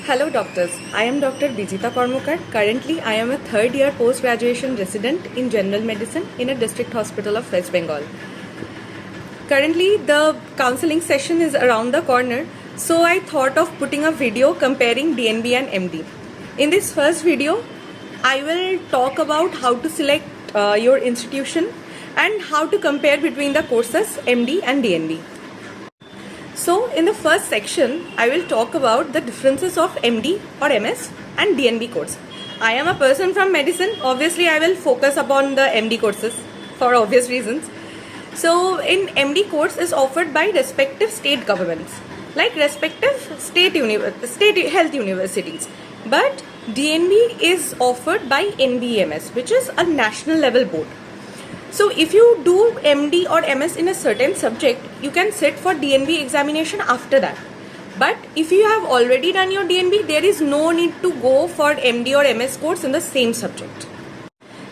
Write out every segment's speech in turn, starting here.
Hello doctors, I am Dr. Bijita Kormukar. Currently, I am a third year post-graduation resident in general medicine in a district hospital of West Bengal. Currently, the counseling session is around the corner, so I thought of putting a video comparing DNB and MD. In this first video, I will talk about how to select your institution and how to compare between the courses MD and DNB. So in the first section, I will talk about the differences of MD or MS and DNB course. I am a person from medicine, obviously I will focus upon the MD courses for obvious reasons. So in MD course is offered by respective state governments, like respective state health universities. But DNB is offered by NBMS, which is a national level board. So if you do MD or MS in a certain subject, you can sit for DNB examination after that. But if you have already done your DNB, there is no need to go for MD or MS course in the same subject.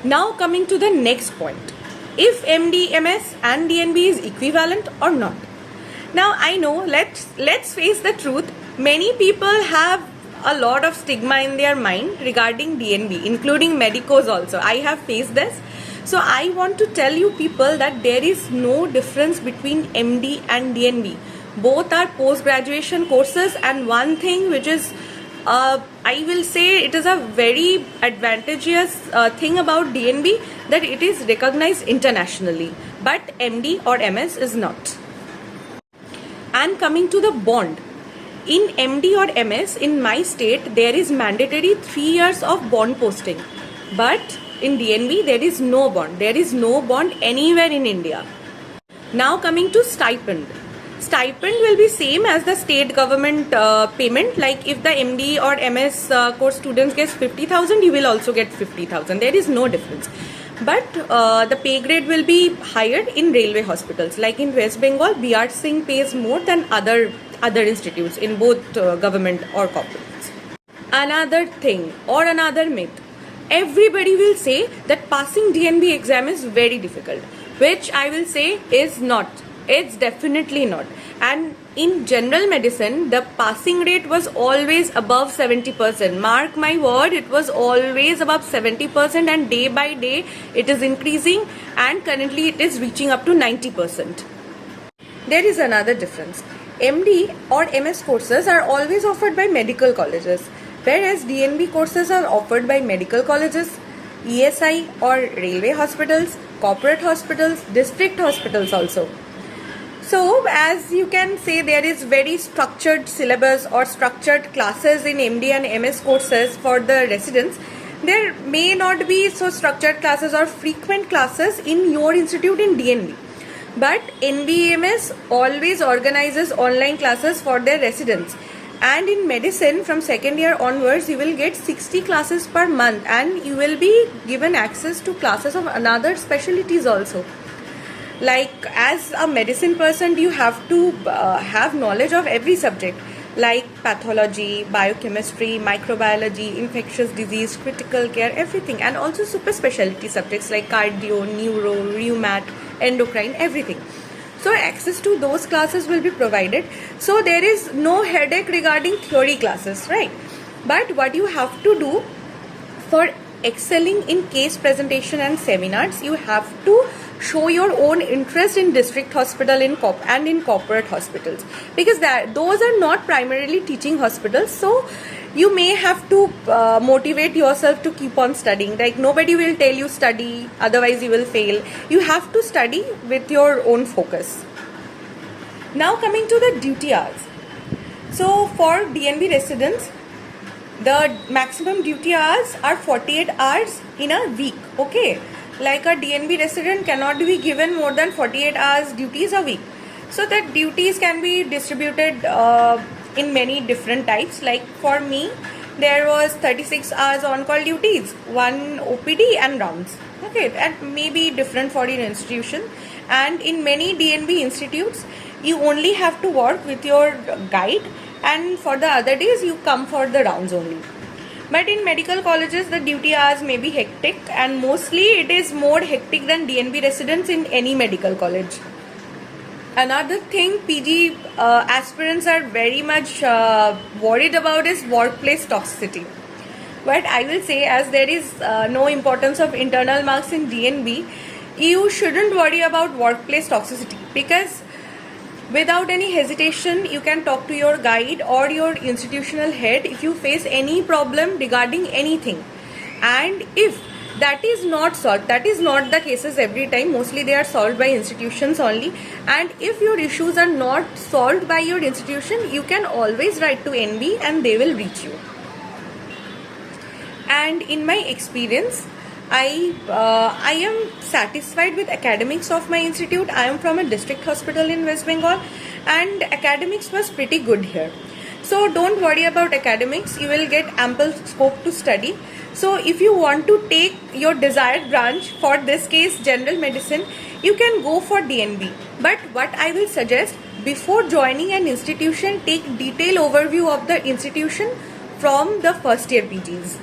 Now coming to the next point. If MD, MS and DNB is equivalent or not. Now I know, let's face the truth, many people have a lot of stigma in their mind regarding DNB, including medicos also. I have faced this. So I want to tell you people that there is no difference between MD and DNB. Both are post-graduation courses, and one thing which is, I will say it is a very advantageous thing about DNB, that it is recognized internationally, but MD or MS is not. And coming to the bond, in MD or MS in my state there is mandatory 3 years of bond posting, but in DNB there is no bond. There is no bond anywhere in India. Now coming to stipend. Stipend will be same as the state government payment. Like if the MD or MS course students get 50,000, you will also get 50,000. There is no difference. But the pay grade will be higher in railway hospitals. Like in West Bengal, BR Singh pays more than other institutes in both government or corporates. Another thing or another myth. Everybody will say that passing DNB exam is very difficult, which I will say is not. It's definitely not. And in general medicine, the passing rate was always above 70%. Mark my word, it was always above 70%, and day by day it is increasing, and currently it is reaching up to 90%. There is another difference. MD or MS courses are always offered by medical colleges, whereas DNB courses are offered by medical colleges, ESI or railway hospitals, corporate hospitals, district hospitals also. So as you can say, there is very structured syllabus or structured classes in MD and MS courses for the residents. There may not be so structured classes or frequent classes in your institute in DNB. But NBMS always organizes online classes for their residents. And in medicine, from second year onwards, you will get 60 classes per month, and you will be given access to classes of another specialties also. Like as a medicine person, you have to have knowledge of every subject, like pathology, biochemistry, microbiology, infectious disease, critical care, everything, and also super specialty subjects like cardio, neuro, rheumat, endocrine, everything. So access to those classes will be provided. So there is no headache regarding theory classes, right? But what you have to do for excelling in case presentation and seminars, you have to show your own interest in district hospital and in corporate hospitals, because those are not primarily teaching hospitals. So you may have to motivate yourself to keep on studying. Like nobody will tell you study, otherwise you will fail. You have to study with your own focus. Now coming to the duty hours. So for DNB residents, the maximum duty hours are 48 hours in a week. Okay, like a DNB resident cannot be given more than 48 hours duties a week. So the duties can be distributed in many different types. Like for me, there was 36 hours on-call duties, 1 OPD and rounds. Okay, that may be different for your institution. And in many DNB institutes, you only have to work with your guide, and for the other days you come for the rounds only. But in medical colleges, the duty hours may be hectic, and mostly it is more hectic than DNB residents in any medical college. Another thing PG aspirants are very much worried about is workplace toxicity. But I will say, as there is no importance of internal marks in DNB, you shouldn't worry about workplace toxicity, because without any hesitation you can talk to your guide or your institutional head if you face any problem regarding anything. And if that is not solved, that is not the cases every time, mostly they are solved by institutions only, and if your issues are not solved by your institution, you can always write to NB and they will reach you. And in my experience, I am satisfied with academics of my institute. I am from a district hospital in West Bengal, and academics was pretty good here. So don't worry about academics, you will get ample scope to study. So if you want to take your desired branch, for this case general medicine, you can go for DNB. But what I will suggest, before joining an institution, take detailed overview of the institution from the first year PGs.